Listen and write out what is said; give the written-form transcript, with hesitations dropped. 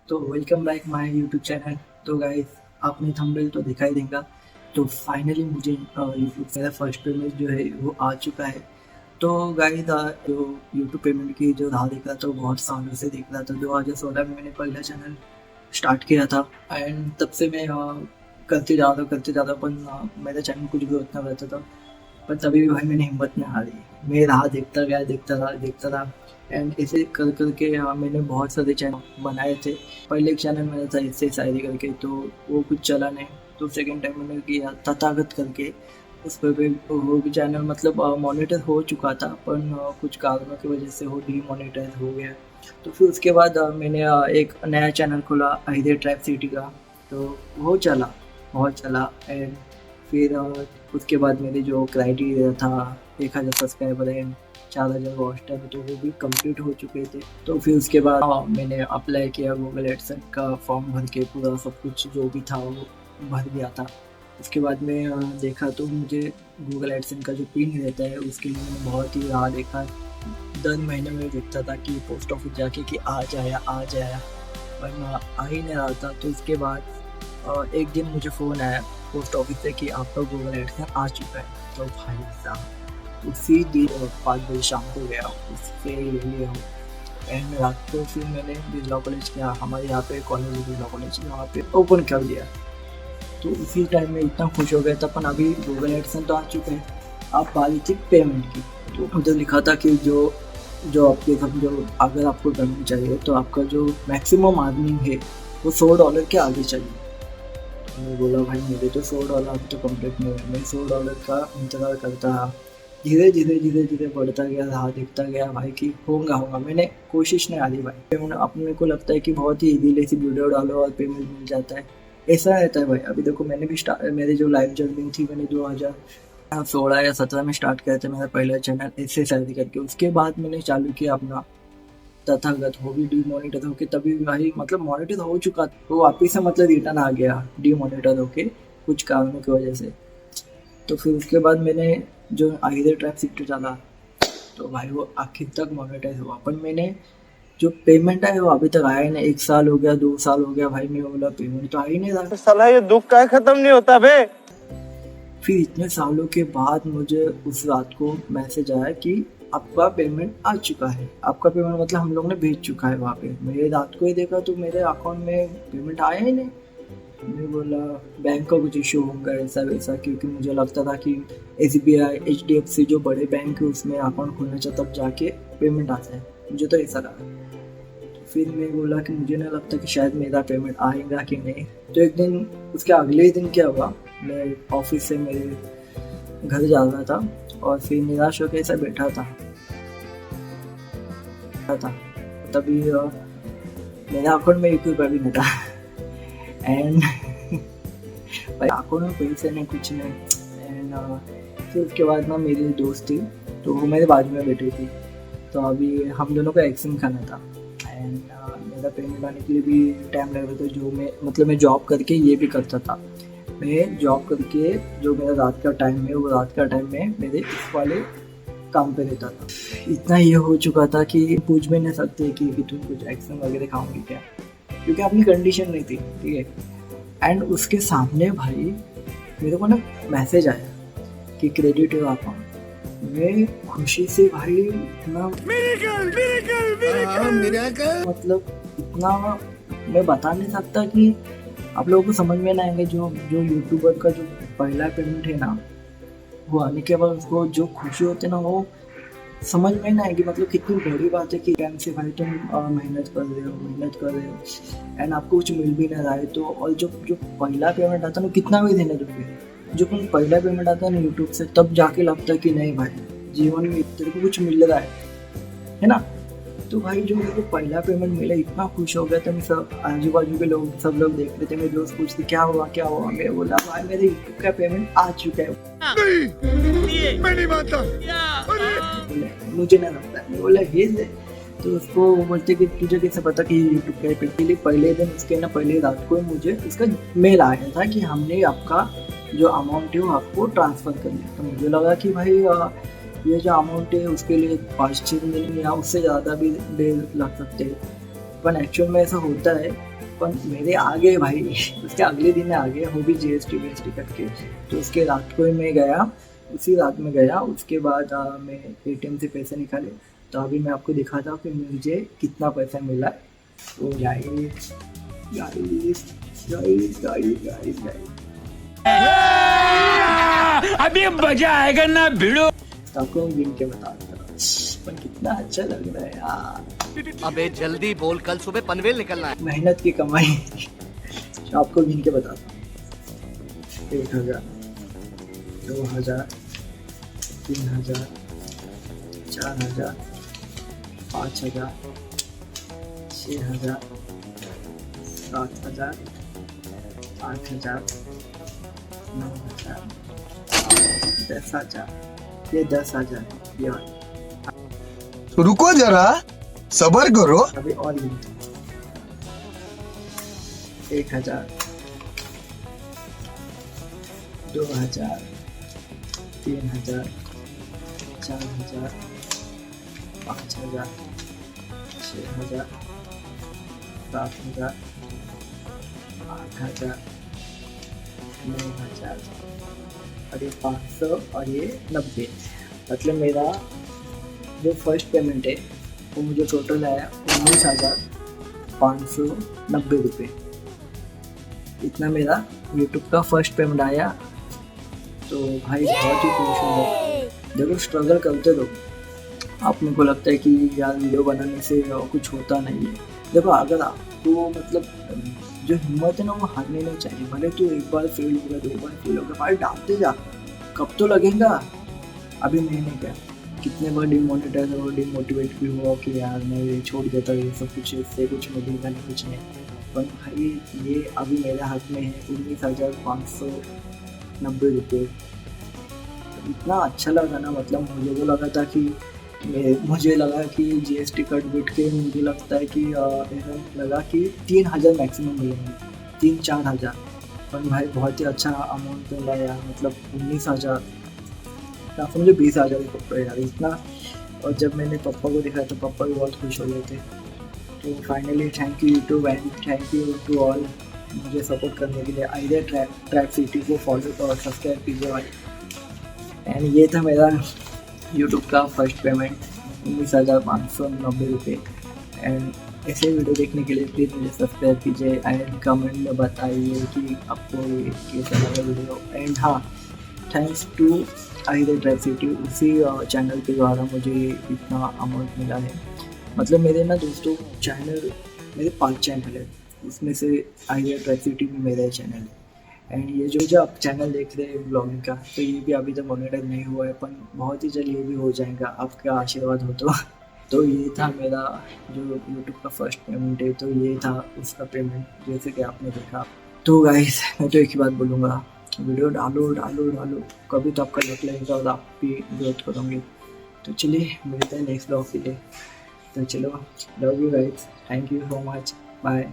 तो welcome back my YouTube channel. तो guys, आपने थंबनेल तो दिखाई देगा। तो फाइनली मुझे यूट्यूब मेरा फर्स्ट पेमेंट जो है वो आ चुका है। तो गाइस, जो यूट्यूब पेमेंट की जो राह देख रहा था वो बहुत सालों से देख रहा था। 2016 में मैंने पहला चैनल स्टार्ट किया था एंड तब से मैं करते जा रहा पर मेरा चैनल कुछ ग्रोथ ना रहता था। पर तभी भी भाई मैंने हिम्मत नहीं हारी। मैं राह देखता रहा एंड ऐसे कर करके मैंने बहुत सारे चैनल बनाए थे। पहले एक चैनल मेरा था इससे शायरी करके, तो वो कुछ चला नहीं। तो सेकंड टाइम मैंने किया तथागत करके। उस पर भी वो भी चैनल मतलब मॉनिटर हो चुका था, पर कुछ कारणों की वजह से वो डीमोनेटाइज हो गया। तो फिर उसके बाद मैंने एक नया चैनल खोला अहिदे ट्रैप सिटी का। तो वो चला, बहुत चला एंड फिर उसके बाद मेरे जो क्राइटेरिया था 1000 सब्सक्राइबर एंड 4000 वॉच टाइम, तो वो भी कंप्लीट हो चुके थे। तो फिर उसके बाद मैंने अप्लाई किया गूगल एडसेंस का फॉर्म भर के, पूरा सब कुछ जो भी था वो भर दिया था। उसके बाद में देखा तो मुझे गूगल एडसेंस का जो पिन रहता है उसके लिए मैंने बहुत ही राह देखा। दर महीने में देखता था कि पोस्ट ऑफिस जाके कि आ जाए, पर आ ही नहीं रहा था। तो उसके बाद एक दिन मुझे फ़ोन आया पोस्ट ऑफिस से कि आपका गूगल एडसेंस आ चुका है। तो भाई साहब उसी दिन 5 बजे शाम को गया, उससे ले लिया एंड रात को फिर मैंने बिरला कॉलेज किया। हमारे यहाँ पे कॉलेज है बिरला कॉलेज, वहाँ पे ओपन कर दिया। तो उसी टाइम में इतना खुश हो गया था। अपन अभी गूगल एडसेंस तो आ चुका है, आप बारी थी पेमेंट की। तो उधर लिखा था कि जो आपके समझो अगर आपको पेमेंट चाहिए तो आपका जो मैक्सिमम अर्निंग है वो $100 के आगे चाहिए। तो मैं बोला भाई मेरे तो $100 अब तो कंप्लीट नहीं हुआ। मैं $100 का इंतज़ार करता रहा। धीरे धीरे बढ़ता गया, राह देखता गया भाई कि होगा। मैंने कोशिश नहीं हारी भाई। पेमेंट अपने को लगता है कि बहुत ही इजीली सी वीडियो डालो और पेमेंट मिल जाता है, ऐसा रहता है भाई। अभी देखो मैंने भी मेरी जो लाइव जर्नी थी मैंने 2016 या 17 में स्टार्ट किया था मेरा पहला चैनल ऐसे शायरी करके। उसके बाद मैंने चालू किया अपना तथागत, वो भी डीमोनिटर होके। तभी भाई मतलब मॉनिटर हो चुका था, वो वापिस से मतलब रिटर्न आ गया डीमोनिटर होके कुछ कारणों की वजह से। तो फिर उसके बाद मैंने जो आहिदे ट्रैप सिटी डाला तो भाई वो आखिर तक मोनेटाइज हुआ। पर मैंने जो पेमेंट है वो अभी तक आया ही नहीं। 1 साल हो गया, 2 साल हो गया भाई, मैं बोला पेमेंट तो आ ही नहीं रहा। साला ये दुख का खत्म नहीं होता बे। फिर इतने सालों के बाद मुझे उस रात को मैसेज आया कि आपका पेमेंट आ चुका है। आपका पेमेंट मतलब हम लोग ने भेज चुका है वहाँ पे। मैंने रात को ही देखा तो मेरे अकाउंट में पेमेंट आया ही नहीं। मैं बोला बैंक का कुछ इशू होगा ऐसा वैसा, क्योंकि मुझे लगता था कि SBI HDFC जो बड़े बैंक है उसमें अकाउंट खोलना चाहिए तब जाके पेमेंट आता है। मुझे तो ऐसा लगा। तो फिर मैं बोला कि मुझे नहीं लगता कि शायद मेरा पेमेंट आएगा कि नहीं। तो एक दिन उसके अगले दिन क्या हुआ, मैं ऑफिस से मेरे घर जा रहा था और फिर निराश होकर ऐसा बैठा था। तभी मेरे अकाउंट में 1 रुपया भी नहीं था एंड भाई अकाउंट में पैसे नहीं, कुछ नहीं। एंड फिर उसके बाद ना मेरी दोस्त थी तो वो मेरे बाजू में बैठी थी। तो अभी हम दोनों को एक्शन खाना था एंड मेरा पेमेंट आने के लिए भी टाइम लग रहा था। जो मैं जॉब करके ये भी करता था। मैं जॉब करके जो मेरा रात का टाइम है वो रात का टाइम में मेरे इस वाले काम पे रहता था। इतना ये हो चुका था कि पूछ भी नहीं सकते कि तुम कुछ एक्शन वगैरह खाओगी क्या, क्योंकि अपनी कंडीशन नहीं थी, ठीक है। एंड उसके सामने भाई मेरे को ना मैसेज आया कि क्रेडिट है अकाउंट। मैं खुशी से भाई इतना मतलब इतना मैं बता नहीं सकता कि आप लोगों को समझ में ना आएंगे। जो यूट्यूबर का जो पहला पेमेंट है ना वो आने के बाद उसको जो खुशी होती है ना वो समझ में ना आएगी। मतलब कितनी बड़ी बात है कि टाइम से भाई तुम मेहनत कर रहे हो एंड आपको कुछ मिल भी ना रहा है। तो और जो पहला पेमेंट आता है ना कितना भी देने दोगे। जो पहला पेमेंट आता है ना यूट्यूब से तब जाके लगता है कि नहीं भाई जीवन में तेरे को कुछ मिल रहा है ना। तो भाई जो मेरे को पहला पेमेंट मिला इतना खुश हो गया था। मैं सब आजू बाजू के लोग सब लोग देख रहे थे। मेरे दोस्त पूछते क्या हुआ। मैं बोला भाई मेरे यूट्यूब का पेमेंट आ चुका है। मैं नहीं मानता। मुझे ना लगता। मैं बोला ये से तो उसको बोलते कि तुझे कैसे पता कि यूट्यूब का पेमेंट। पहले दिन उसके ना पहले रात को मुझे उसका मेल आया था कि हमने आपका जो अमाउंट है वो आपको ट्रांसफ़र कर दिया। तो मुझे लगा कि भाई ये जो अमाउंट है उसके लिए 5-6 दिन या उससे ज़्यादा भी देर लग सकते हैं। पर एक्चुअल में ऐसा होता है, पर मेरे आ गए भाई। उसके अगले दिन आ गए, वो भी GST कट के। तो उसके रात को ही मैं गया, उसी रात में गया। उसके बाद मैं ATM से पैसे निकाले, तो अभी मैं आपको दिखाता हूँ कि मुझे कितना पैसा मिला। तो guys guys guys guys guys guys अभी मजा आएगा ना भिड़ो। आपको गिन के बता दूंगा, पर कितना अच्छा लग रहा है यार। अबे जल्दी बोल, कल सुबह पनवेल निकलना है। मेहनत की कमाई। आपको गिन के बताता हूँ। 1000, 2000, 3000, 4000, 5000, 6000, 7000, 8000, 9000, 10,000। ये 10,000 ये वाला। रुको जरा, सबर करो। अभी और गिनते हैं। 1000, 2000, 3000, 4000, 5000, 6000, 7000, 8000, 9000 और ये 500 और ये 90। मतलब मेरा जो फर्स्ट पेमेंट है वो मुझे टोटल आया 19,590 रुपये। इतना मेरा यूट्यूब का फर्स्ट पेमेंट आया। तो भाई बहुत ही खुश हूँ। देखो स्ट्रगल करते रहो। आप मेरे को लगता है कि यार वीडियो बनाने से कुछ होता नहीं है। देखो अगर आपको मतलब जो हिम्मत है ना वो हारने नहीं चाहिए। भले तू एक बार फेल होगा, 2 बार फेल होगा, भाई डालते जा, कब तो लगेगा। अभी मैंने क्या कितने बार डिमोटिवेट और डिमोटिवेट भी हुआ कि यार मैं छोड़ देता ये सब कुछ, इससे कुछ मिलेगा नहीं, कुछ नहीं। पर भाई ये अभी मेरे हाथ में है 19,590 रुपये। इतना अच्छा लगा ना, मतलब मुझे वो लगा था कि मुझे लगा कि GST कट बिट के मुझे लगता है कि लगा कि 3,000 मैक्सिमम मिलेंगे, 3-4 हज़ार। पर भाई बहुत ही अच्छा अमाउंट मिला यार, मतलब 19,000 या समझो 20,000 पकड़ो यार इतना। और जब मैंने पापा को दिखाया तो पापा भी बहुत खुश हो गए थे। तो finally thank you YouTube and thank you to all मुझे सपोर्ट करने के लिए। आइडिया ट्रैक सिटी को फॉलो और सब्सक्राइब कीजिए भाई। एंड ये था मेरा यूट्यूब का फर्स्ट पेमेंट 19,590 रुपये। एंड ऐसे वीडियो देखने के लिए प्लीज़ मुझे सब्सक्राइब कीजिए एंड कमेंट में बताइए कि आपको ये कैसा लगा वीडियो। एंड हाँ, thanks to Idea Track City, उसी चैनल के द्वारा मुझे इतना अमाउंट मिला है। मतलब मेरे ना दोस्तों चैनल, मेरे 5 चैनल है, उसमें से आइडिया ट्रैक सिटी भी मेरा ही चैनल है। एंड ये जो आप चैनल देख रहे हैं ब्लॉगिंग का, तो ये भी अभी तक मोनेटाइज नहीं हुआ है, पर बहुत ही जल्द ये भी हो जाएगा, आपका आशीर्वाद हो तो ये था मेरा जो यूट्यूब का फर्स्ट पेमेंट है। तो ये था उसका पेमेंट, जैसे कि आपने देखा। तो गाइस मैं तो एक ही बात बोलूँगा, वीडियो डालो डालो डालो, कभी तो आपका लक लगेगा और आप भी ग्रोथ करोगे। तो चलिए मिलते हैं नेक्स्ट ब्लॉग के लिए। तो चलो, love you guys, thank you so much, bye.